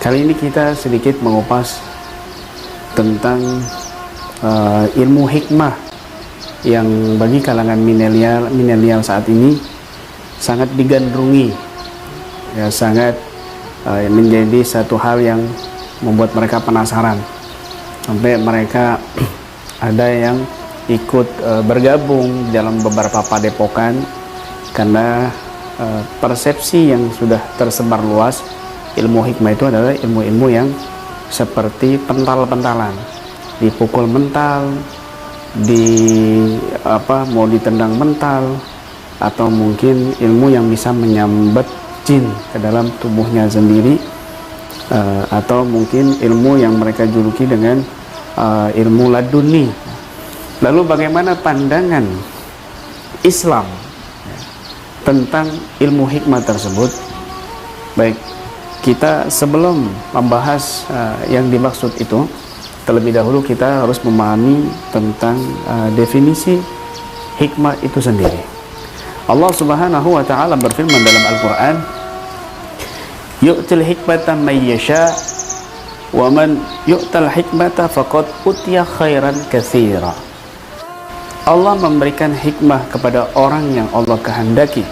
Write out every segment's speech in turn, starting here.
Kali ini kita sedikit mengupas tentang ilmu hikmah yang bagi kalangan milenial saat ini sangat digandrungi, ya, sangat menjadi satu hal yang membuat mereka penasaran, sampai mereka ada yang ikut bergabung dalam beberapa padepokan karena persepsi yang sudah tersebar luas. Ilmu hikmah itu adalah ilmu-ilmu yang seperti pental-pentalan, dipukul mental, mau ditendang mental, atau mungkin ilmu yang bisa menyambat jin ke dalam tubuhnya sendiri, atau mungkin ilmu yang mereka juluki dengan ilmu laduni. Lalu bagaimana pandangan Islam tentang ilmu hikmah tersebut? Baik, kita sebelum membahas yang dimaksud itu, terlebih dahulu kita harus memahami tentang definisi hikmah itu sendiri. Allah Subhanahu wa ta'ala berfirman dalam Al-Quran, yu'til hikmata man yasha wa man yu'tal hikmata faqad utiya khairan katsira. Allah memberikan hikmah kepada orang yang Allah kehendaki.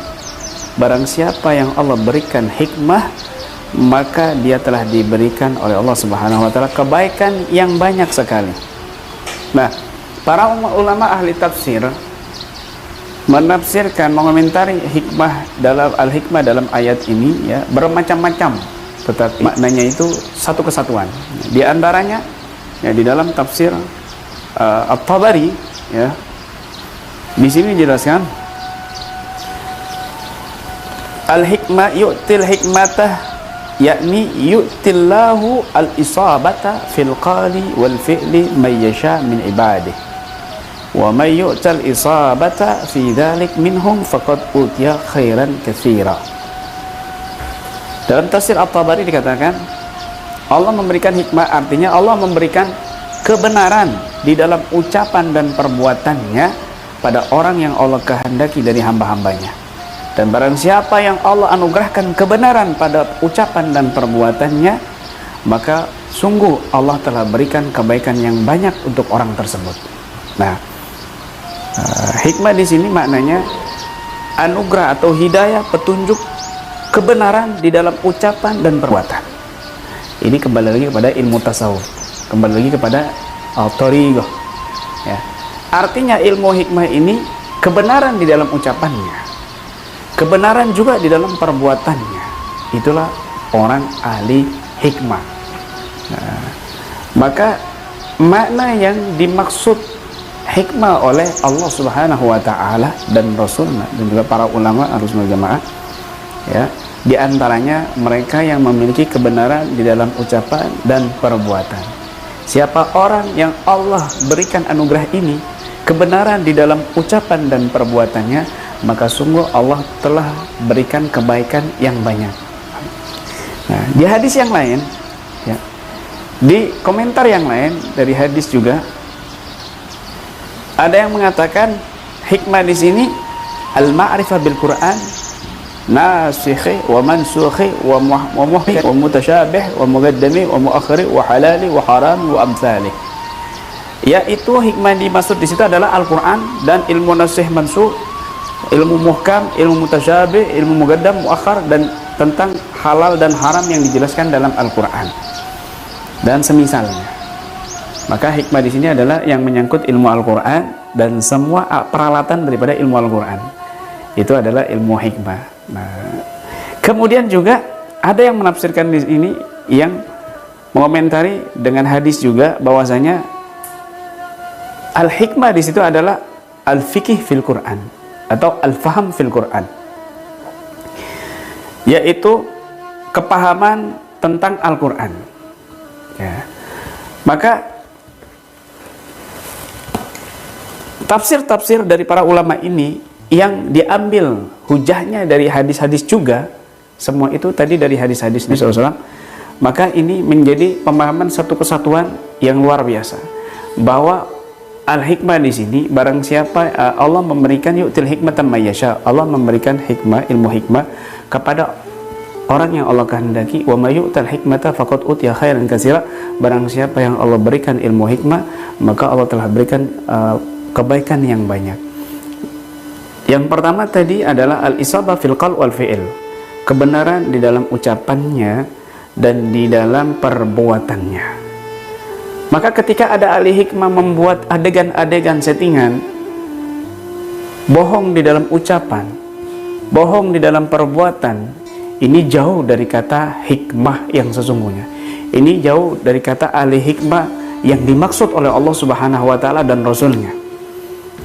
Barang siapa yang Allah berikan hikmah, maka dia telah diberikan oleh Allah Subhanahu wa ta'ala kebaikan yang banyak sekali. Nah, para ulama ahli tafsir menafsirkan, mengomentari hikmah dalam al-hikmah dalam ayat ini, ya, bermacam-macam, tetapi maknanya itu satu kesatuan. Di antaranya, ya, di dalam tafsir At-Tabari, ya, di sini dijelaskan al-hikmah yu'til hikmatah, yakni yu'tillahu al-isabata fil qali wal fi'li man yasha min ibadihi wa may yu'tal isabata fi dhalik minhum faqad utiya khairan katsira. Dalam tafsir At-Tabari dikatakan Allah memberikan hikmah, artinya Allah memberikan kebenaran di dalam ucapan dan perbuatannya pada orang yang Allah kehendaki dari hamba-hambanya. Dan barang siapa yang Allah anugerahkan kebenaran pada ucapan dan perbuatannya, maka sungguh Allah telah berikan kebaikan yang banyak untuk orang tersebut. Nah, hikmah di sini maknanya anugerah atau hidayah, petunjuk, kebenaran di dalam ucapan dan perbuatan. Ini kembali lagi kepada ilmu tasawuf, kembali lagi kepada al-thariqah, ya. Artinya ilmu hikmah ini kebenaran di dalam ucapannya, kebenaran juga di dalam perbuatannya. Itulah orang ahli hikmah. Nah, maka makna yang dimaksud hikmah oleh Allah Subhanahu wa ta'ala dan Rasulnya dan juga para ulama Ahlussunnah Jamaah, ya, di antaranya mereka yang memiliki kebenaran di dalam ucapan dan perbuatan. Siapa orang yang Allah berikan anugerah ini, kebenaran di dalam ucapan dan perbuatannya, maka sungguh Allah telah berikan kebaikan yang banyak. Nah, di hadis yang lain, ya, di komentar yang lain dari hadis juga ada yang mengatakan hikmah di sini al-ma'rifah bil Quran, nasikhi wa mansukhi wa muhkam wa mutasyabih wa muqaddami wa muakhiri wa halali wa harami wa amsalih. Yaitu hikmah yang dimaksud di situ adalah Al-Quran dan ilmu nasikh mansukh, ilmu muhkam, ilmu mutasyabih, ilmu muqaddam, muakhar, dan tentang halal dan haram yang dijelaskan dalam Al-Quran dan semisalnya. Maka hikmah di sini adalah yang menyangkut ilmu Al-Quran dan semua peralatan daripada ilmu Al-Quran. Itu adalah ilmu hikmah. Nah, kemudian juga ada yang menafsirkan di sini yang mengomentari dengan hadis juga bahwasanya al-hikmah di situ adalah al-fiqih fil Quran atau al-faham fil Quran, yaitu kepahaman tentang Al-Quran, ya. Maka tafsir-tafsir dari para ulama ini yang diambil hujahnya dari hadis-hadis juga, semua itu tadi dari hadis-hadis Nabi SAW, maka ini menjadi pemahaman satu kesatuan yang luar biasa, bahwa al-hikmah di sini barang siapa Allah memberikan yu'til hikmatan may yasha, Allah memberikan hikmah, ilmu hikmah kepada orang yang Allah kehendaki, wa may yu'tal hikmata faqad utiya khairan katsira, barang siapa yang Allah berikan ilmu hikmah, maka Allah telah berikan kebaikan yang banyak. Yang pertama tadi adalah al-isabah fil qaul wal fi'il, kebenaran di dalam ucapannya dan di dalam perbuatannya. Maka ketika ada ahli hikmah membuat adegan-adegan settingan, bohong di dalam ucapan, bohong di dalam perbuatan, ini jauh dari kata hikmah yang sesungguhnya. Ini jauh dari kata ahli hikmah yang dimaksud oleh Allah Subhanahu wa taala dan Rasulnya.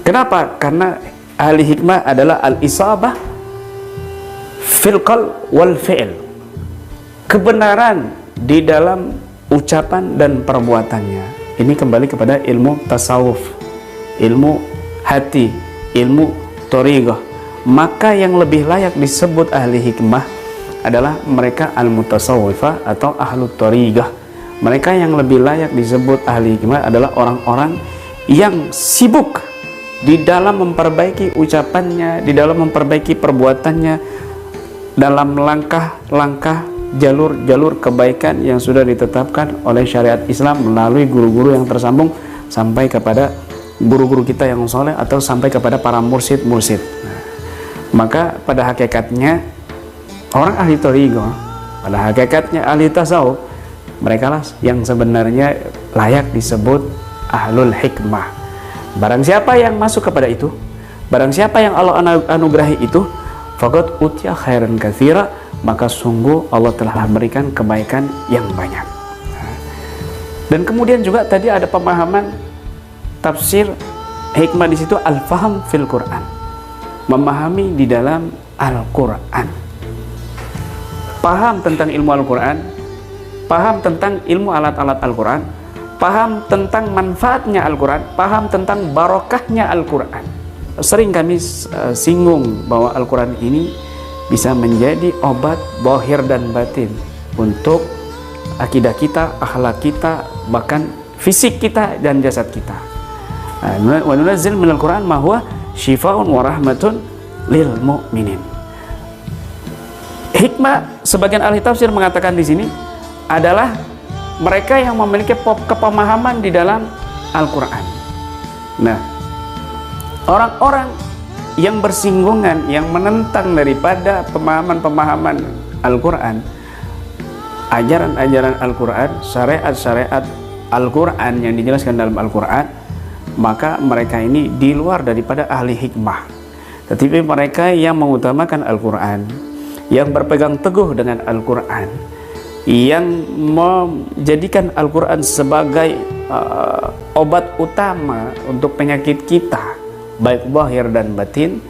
Kenapa? Karena ahli hikmah adalah al-isabah fil qaul wal fi'il, kebenaran di dalam ucapan dan perbuatannya. Ini kembali kepada ilmu tasawuf, ilmu hati, ilmu thariqah. Maka yang lebih layak disebut ahli hikmah adalah mereka al-mutasawwifah atau ahlu thariqah. Mereka yang lebih layak disebut ahli hikmah adalah orang-orang yang sibuk di dalam memperbaiki ucapannya, di dalam memperbaiki perbuatannya, dalam langkah-langkah jalur-jalur kebaikan yang sudah ditetapkan oleh syariat Islam melalui guru-guru yang tersambung sampai kepada guru-guru kita yang soleh atau sampai kepada para mursyid-mursyid. Maka pada hakikatnya orang ahli thariqah, pada hakikatnya ahli tasawuf, mereka lah yang sebenarnya layak disebut ahlul hikmah. Barang siapa yang masuk kepada itu, barang siapa yang Allah anugerahi itu, faqad utiya khairan katsira, maka sungguh Allah telah berikan kebaikan yang banyak. Dan kemudian juga tadi ada pemahaman tafsir hikmah di situ, al-faham fil Quran, memahami di dalam Al-Quran, paham tentang ilmu Al-Quran, paham tentang ilmu alat-alat Al-Quran, paham tentang manfaatnya Al-Quran, paham tentang barokahnya Al-Quran. Sering kami singgung bahwa Al-Quran ini bisa menjadi obat zahir dan batin untuk akidah kita, akhlak kita, bahkan fisik kita dan jasad kita. Wa nunazzil minal Qur'an ma huwa syifaa'un wa rahmatun lil mu'minin. Hikmah, sebagian ahli tafsir mengatakan di sini adalah mereka yang memiliki kepemahaman di dalam Al-Quran. Nah, orang-orang yang bersinggungan, yang menentang daripada pemahaman-pemahaman Al-Quran, ajaran-ajaran Al-Quran, syariat-syariat Al-Quran yang dijelaskan dalam Al-Quran, maka mereka ini di luar daripada ahli hikmah. Tetapi mereka yang mengutamakan Al-Quran, yang berpegang teguh dengan Al-Quran, yang menjadikan Al-Quran sebagai obat utama untuk penyakit kita, baik zahir dan batin,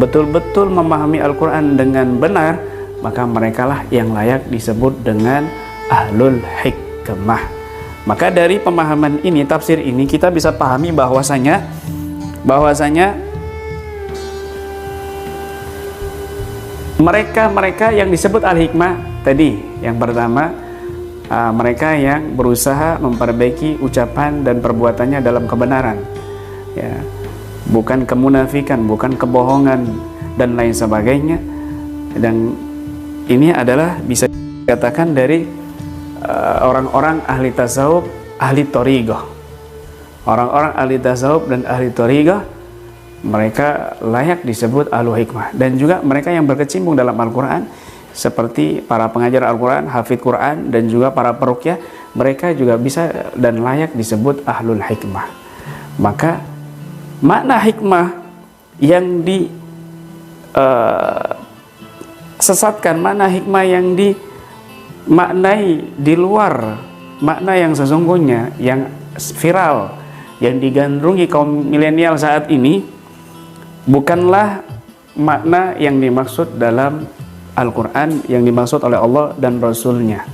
betul-betul memahami Al-Quran dengan benar, maka merekalah yang layak disebut dengan ahlul hikmah. Maka dari pemahaman ini, tafsir ini, kita bisa pahami bahwasanya mereka yang disebut al-hikmah tadi, yang pertama mereka yang berusaha memperbaiki ucapan dan perbuatannya dalam kebenaran, ya, bukan kemunafikan, bukan kebohongan dan lain sebagainya. Dan ini adalah bisa dikatakan dari orang-orang ahli tasawuf, ahli thariqah. Orang-orang ahli tasawuf dan ahli thariqah, mereka layak disebut ahlu hikmah. Dan juga mereka yang berkecimpung dalam Al-Quran, seperti para pengajar Al-Quran, hafidh Quran, dan juga para peruqyah, mereka juga bisa dan layak disebut ahlul hikmah. Maka makna hikmah yang disesatkan, makna hikmah yang dimaknai di luar makna yang sesungguhnya, yang viral, yang digandrungi kaum milenial saat ini, bukanlah makna yang dimaksud dalam Al-Quran, yang dimaksud oleh Allah dan Rasulnya.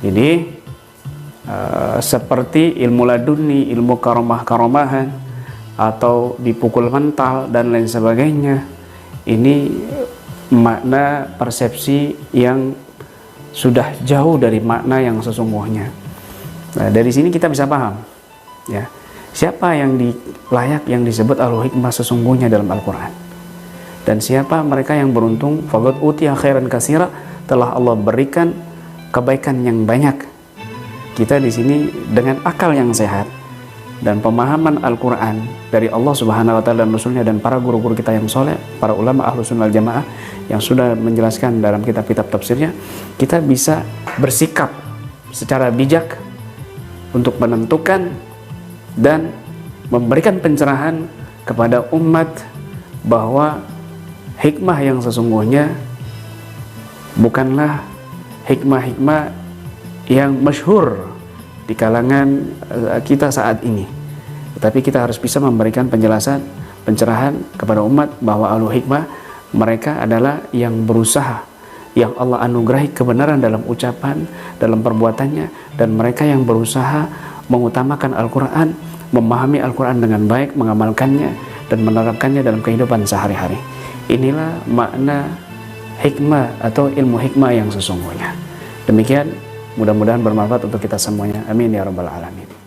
Jadi seperti ilmu laduni, ilmu karomah-karomahan, atau dipukul mental dan lain sebagainya, ini makna persepsi yang sudah jauh dari makna yang sesungguhnya. Nah, dari sini kita bisa paham, ya, siapa yang layak yang disebut ahlul hikmah sesungguhnya dalam Al-Quran, dan siapa mereka yang beruntung, faqad utiya khairan katsira, telah Allah berikan kebaikan yang banyak. Kita di sini dengan akal yang sehat dan pemahaman Al-Quran dari Allah Subhanahu wa Ta'ala dan Rasulnya, dan para guru-guru kita yang soleh, para ulama Ahlus Sunnah wal Jamaah yang sudah menjelaskan dalam kitab-kitab tafsirnya, kita bisa bersikap secara bijak untuk menentukan dan memberikan pencerahan kepada umat bahwa hikmah yang sesungguhnya bukanlah hikmah-hikmah yang masyhur di kalangan kita saat ini, tetapi kita harus bisa memberikan penjelasan, pencerahan kepada umat bahwa ahlul hikmah, mereka adalah yang berusaha, yang Allah anugerahi kebenaran dalam ucapan, dalam perbuatannya, dan mereka yang berusaha mengutamakan Al-Quran, memahami Al-Quran dengan baik, mengamalkannya dan menerapkannya dalam kehidupan sehari-hari. Inilah makna hikmah atau ilmu hikmah yang sesungguhnya. Demikian, mudah-mudahan bermanfaat untuk kita semuanya. Amin ya rabbal alamin.